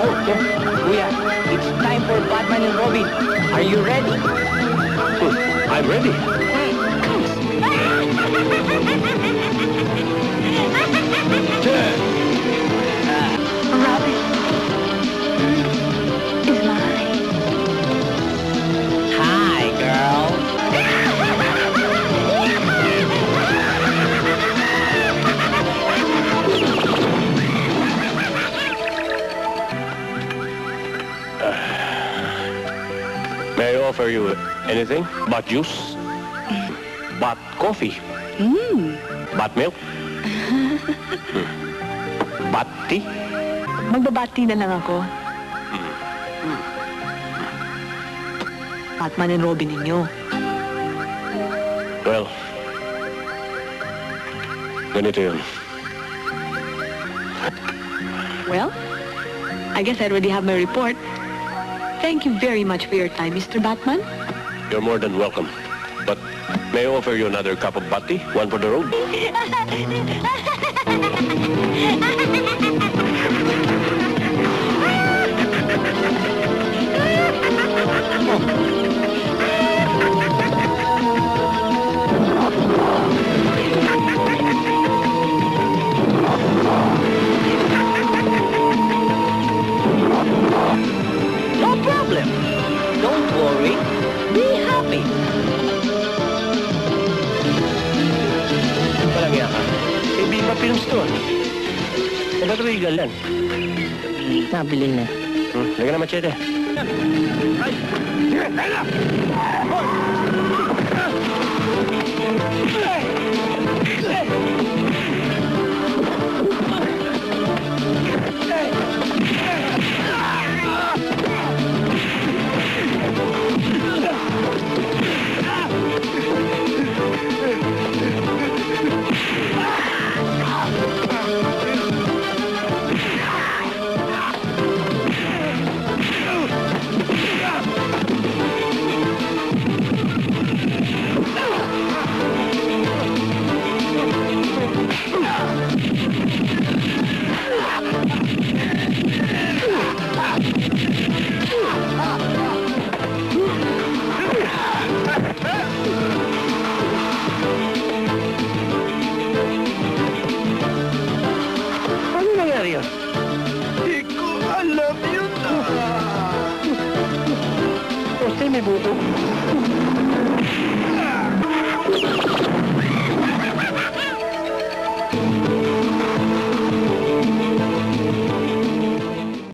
Kuya, it's time for Batman and Robin. Are you ready? I'm ready. Robin is mine. Hi, girl. May I offer you anything? Bat juice? Bat coffee? Bat milk? Bat tea? Magbabati na lang ako. Batman and Robin ninyo. Well, ganito yun. Well, I guess I already have my report. Thank you very much for your time, Mr. Batman. You're more than welcome. But may I offer you another cup of bat tea? One for the road? No problem. Don't worry. Be happy. Walang iya ka. Eh, Viva Films to. Eh, ba't legal yan? Nabili na. Lagyan na machete. Ay! Sige, tayo na! Ano nangyari yun? Hindi ko alam yun. May buko.